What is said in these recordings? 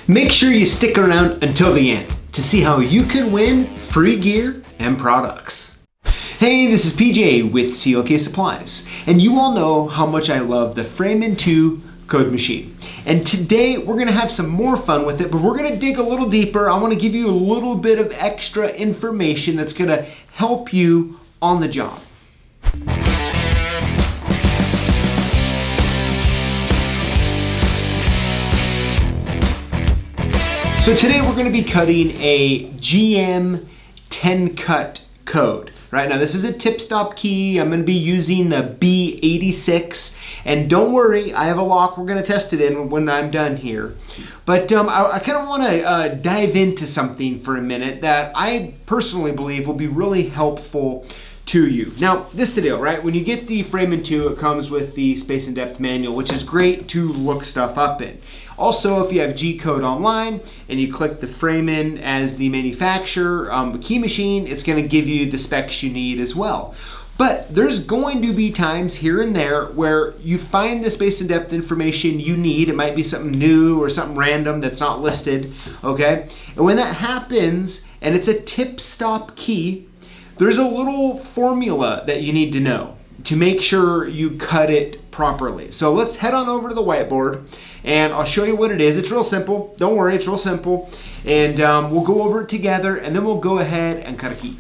Make sure you stick around until the end to see how you can win free gear and products. Hey, this is PJ with CLK Supplies, and you all know how much I love the Framon 2 code machine. And today we're gonna have some more fun with it, but we're gonna dig a little deeper. I wanna give you a little bit of extra information that's gonna help you on the job. So today we're going to be cutting a GM 10 cut code. Right now this is a tip stop key. I'm going to be using the B86, and don't worry, I have a lock we're going to test it in when I'm done here. But I kind of want to dive into something for a minute that I personally believe will be really helpful to you. Now, this is the deal, right? When you get the Framon 2, it comes with the space and depth manual, which is great to look stuff up in. Also, if you have G-code online and you click the Framon as the manufacturer key machine, it's going to give you the specs you need as well. But there's going to be times here and there where you find the space and depth information you need. It might be something new or something random that's not listed, okay? And when that happens and it's a tip stop key, there's a little formula that you need to know to make sure you cut it properly. So let's head on over to the whiteboard and I'll show you what it is. It's real simple. Don't worry, it's real simple. And we'll go over it together and then we'll go ahead and cut a key.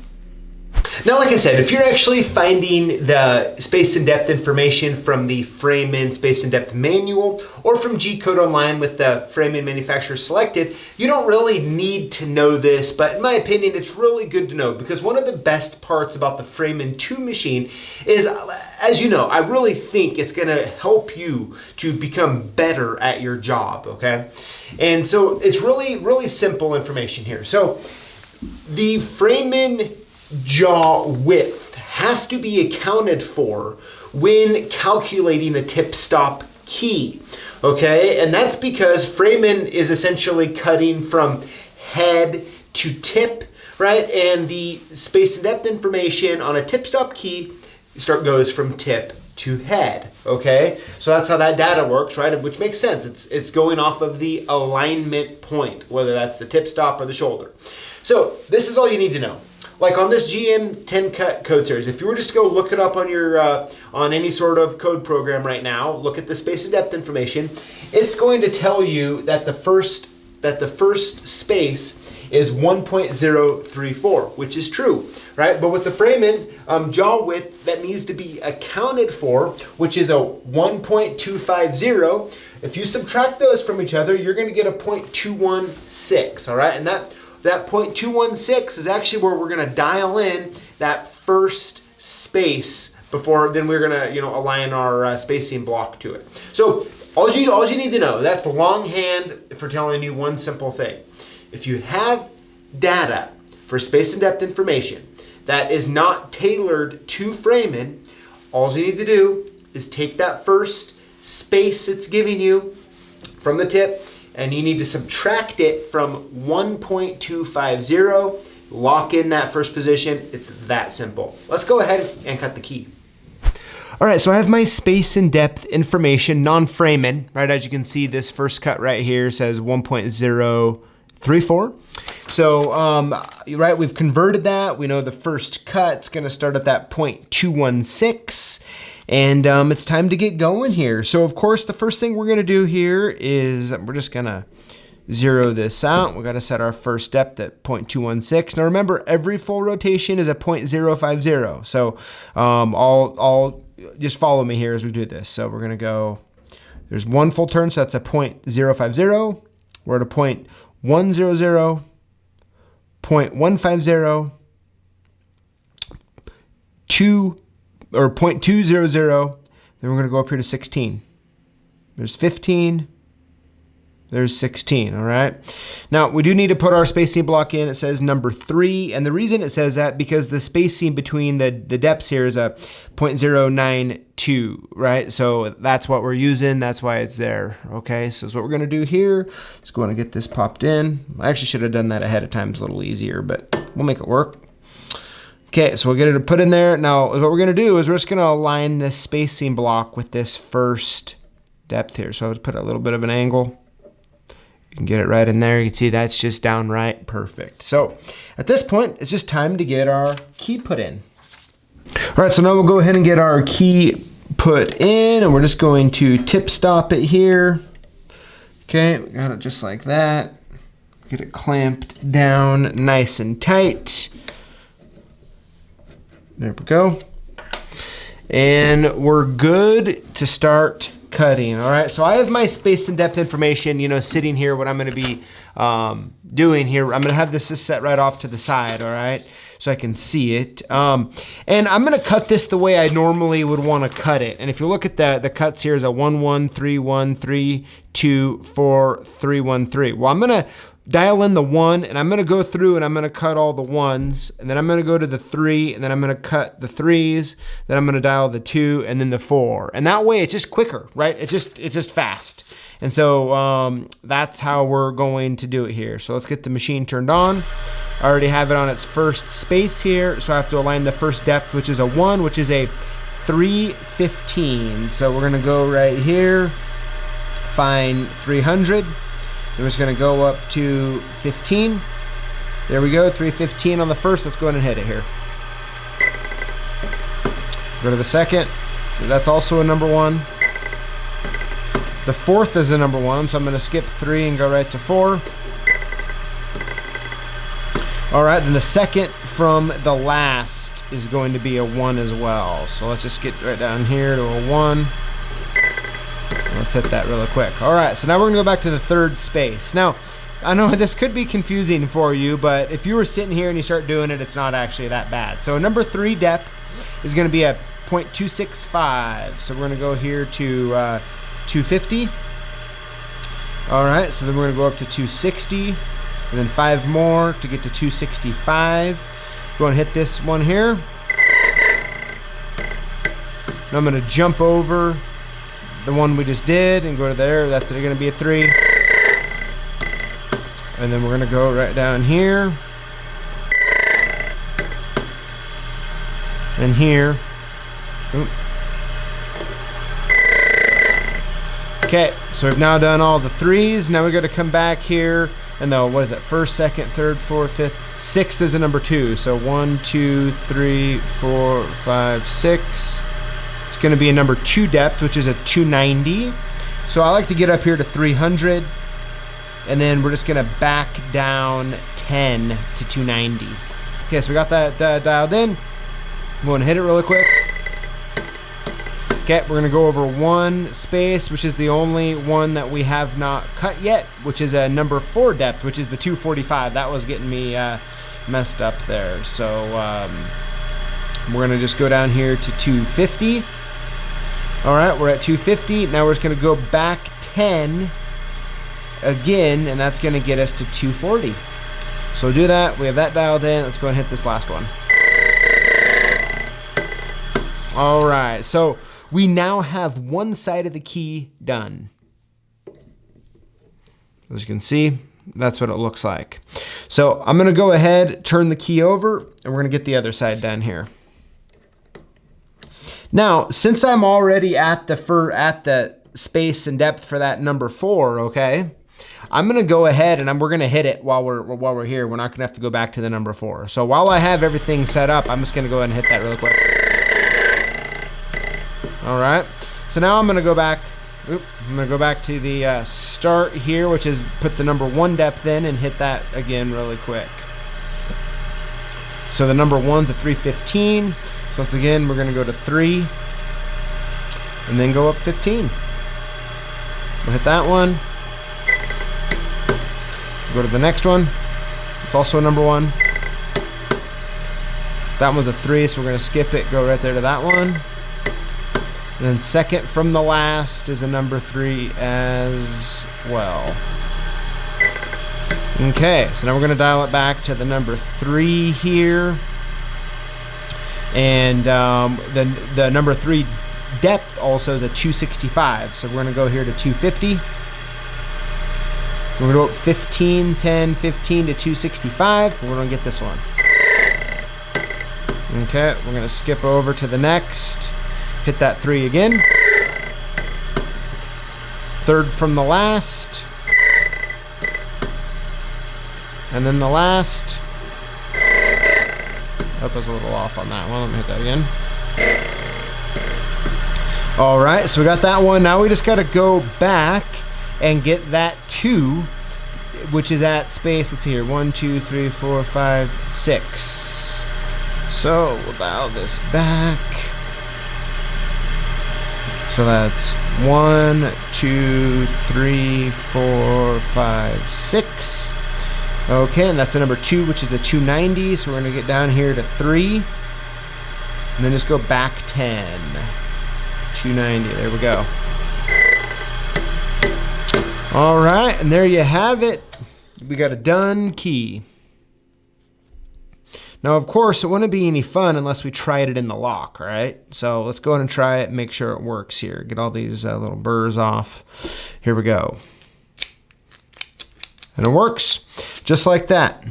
Now, like I said, if you're actually finding the space and depth information from the Framon Space and Depth Manual or from G-code online with the Framon manufacturer selected, you don't really need to know this, but in my opinion, it's really good to know because one of the best parts about the Framon 2 machine is, as you know, I really think it's gonna help you to become better at your job, okay? And so it's really, really simple information here. So the Framon jaw width has to be accounted for when calculating a tip stop key, okay? And that's because Framon is essentially cutting from head to tip, right? And the space and depth information on a tip stop key goes from tip to head, okay? So that's how that data works, right? Which makes sense. It's going off of the alignment point, whether that's the tip stop or the shoulder. So this is all you need to know. Like on this GM 10 cut code series, if you were just to go look it up on your on any sort of code program right now, look at the space and depth information, it's going to tell you that the first space is 1.034, which is true, right? But with the Framon jaw width, that needs to be accounted for, which is a 1.250. If you subtract those from each other, you're going to get a 0.216, all right? And that 0.216 is actually where we're gonna dial in that first space before then we're gonna align our spacing block to it. So all you need to know, that's the longhand for telling you one simple thing. If you have data for space and depth information that is not tailored to Framon, all you need to do is take that first space it's giving you from the tip and you need to subtract it from 1.250, lock in that first position. It's that simple. Let's go ahead and cut the key. All right, so I have my space and depth information, non-Framon, right? As you can see, this first cut right here says 1.034. So, right, we've converted that. We know the first cut's gonna start at that 0.216. And it's time to get going here. So of course, the first thing we're gonna do here is we're just gonna zero this out. We gotta set our first depth at 0.216. Now remember, every full rotation is a 0.050. So I'll just follow me here as we do this. So we're gonna go, there's one full turn, so that's a 0.050. We're at a 0.100, 0.150, 0.200, then we're gonna go up here to 16. There's 15, there's 16, all right? Now, we do need to put our spacing block in. It says number 3, and the reason it says that because the spacing between the depths here is a 0.092, right? So that's what we're using, that's why it's there, okay? So what we're gonna do here is go and get this popped in. I actually should have done that ahead of time, it's a little easier, but we'll make it work. Okay, so we'll get it put in there. Now, what we're gonna do is we're just gonna align this spacing block with this first depth here. So I'll put a little bit of an angle. You can get it right in there. You can see that's just downright perfect. So at this point, it's just time to get our key put in. All right, so now we'll go ahead and get our key put in, and we're just going to tip stop it here. Okay, we got it just like that. Get it clamped down nice and tight. There we go. And we're good to start cutting. All right, so I have my space and depth information, you know, sitting here, what I'm gonna be doing here. I'm gonna have this just set right off to the side, all right, so I can see it. And I'm gonna cut this the way I normally would wanna cut it. And if you look at the cuts here is a 1, 1, 3, 1, 3, 2, 4, 3, 1, 3. Well, I'm gonna dial in the 1, and I'm gonna go through and I'm gonna cut all the 1s, and then I'm gonna go to the 3, and then I'm gonna cut the 3s, then I'm gonna dial the 2, and then the 4. And that way it's just quicker, right? It's just fast. And so that's how we're going to do it here. So let's get the machine turned on. I already have it on its first space here, so I have to align the first depth, which is a 1, which is a 315. So we're gonna go right here, find 300. Then we're just gonna go up to 15. There we go, 315 on the first. Let's go ahead and hit it here. Go to the second. That's also a number 1. The fourth is a number 1, so I'm gonna skip 3 and go right to 4. All right, then the second from the last is going to be a 1 as well. So let's just get right down here to a 1. Let's hit that really quick. All right, so now we're gonna go back to the third space. Now, I know this could be confusing for you, but if you were sitting here and you start doing it, it's not actually that bad. So number 3 depth is gonna be a 0.265. So we're gonna go here to 250. All right, so then we're gonna go up to 260, and then 5 more to get to 265. Go and hit this one here. Now I'm gonna jump over the one we just did and go to there. That's gonna be a 3. And then we're gonna go right down here and here. Oop. Okay, so we've now done all the 3s. Now we got to come back here, and the, what is it, first, second, third, fourth, fifth, sixth is a number 2. So 1, 2, 3, 4, 5, 6. It's going to be a number 2 depth, which is a 290. So I like to get up here to 300, and then we're just going to back down 10 to 290. Okay, so we got that dialed in. I'm going to hit it really quick. Okay, we're gonna go over 1 space, which is the only one that we have not cut yet, which is a number 4 depth, which is the 245. That was getting me messed up there. So we're gonna just go down here to 250. All right, we're at 250. Now we're just gonna go back 10 again, and that's gonna get us to 240. So do that, we have that dialed in. Let's go and hit this last one. All right, so we now have one side of the key done. As you can see, that's what it looks like. So I'm gonna go ahead, turn the key over, and we're gonna get the other side done here. Now, since I'm already at the space and depth for that number 4, okay, I'm gonna go ahead and we're gonna hit it while we're here. We're not gonna have to go back to the number 4. So while I have everything set up, I'm just gonna go ahead and hit that really quick. All right, so now I'm gonna go back, I'm gonna go back to the start here, which is put the number 1 depth in and hit that again really quick. So the number 1's a 315. So once again, we're gonna go to 3 and then go up 15. We'll hit that one. Go to the next one. It's also a number 1. That one's a 3, so we're gonna skip it, go right there to that one. And then second from the last is a number 3 as well. Okay, so now we're gonna dial it back to the number 3 here. And the number 3 depth also is a 265. So we're gonna go here to 250. We're gonna go 15, 10, 15 to 265. We're gonna get this one. Okay, we're gonna skip over to the next. Hit that 3 again. Third from the last. And then the last, I was a little off on that one. Let me hit that again. All right, so we got that one. Now we just gotta go back and get that 2, which is at space, let's see here, 1, 2, 3, 4, 5, 6. So we'll dial this back. So that's 1, 2, 3, 4, 5, 6. Okay, and that's the number 2, which is a 290. So we're gonna get down here to 3, and then just go back 10. 290, there we go. All right, and there you have it. We got a done key. Now, of course, it wouldn't be any fun unless we tried it in the lock, right? So let's go ahead and try it, make sure it works here. Get all these little burrs off. Here we go. And it works, just like that.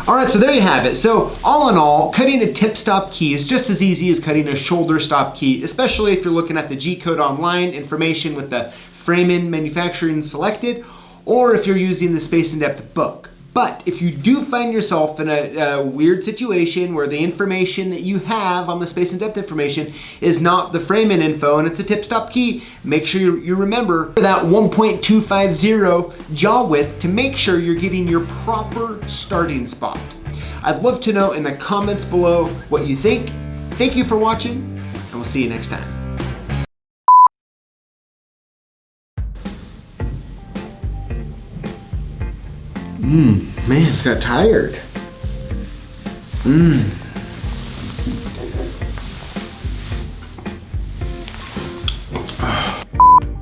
All right, so there you have it. So all in all, cutting a tip stop key is just as easy as cutting a shoulder stop key, especially if you're looking at the G-code online information with the Framon manufacturing selected, or if you're using the Space in Depth book. But if you do find yourself in a weird situation where the information that you have on the Space in Depth information is not the Framon info and it's a tip stop key, make sure you remember that 1.250 jaw width to make sure you're getting your proper starting spot. I'd love to know in the comments below what you think. Thank you for watching, and we'll see you next time. Man, it's got tired.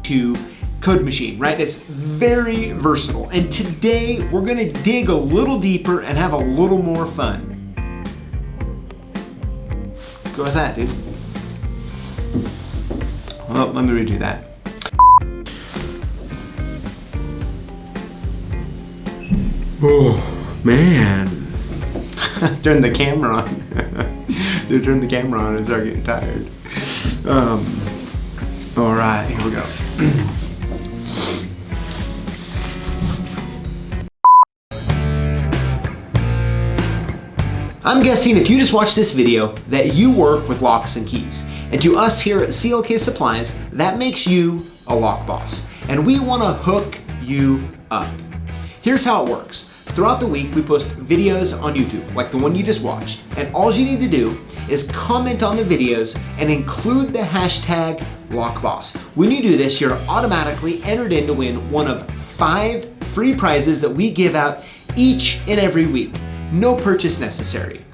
To code machine, right? It's very versatile. And today we're gonna dig a little deeper and have a little more fun. Go with that, dude. Well, let me redo that. Oh, man. Turn the camera on. Dude, turn the camera on and start getting tired. All right, here we go. I'm guessing if you just watched this video that you work with locks and keys. And to us here at CLK Supplies, that makes you a lock boss. And we wanna hook you up. Here's how it works. Throughout the week, we post videos on YouTube, like the one you just watched, and all you need to do is comment on the videos and include the hashtag LockBoss. When you do this, you're automatically entered in to win one of 5 free prizes that we give out each and every week. No purchase necessary.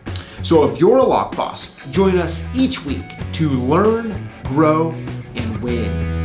So if you're a lock boss, join us each week to learn, grow, and win.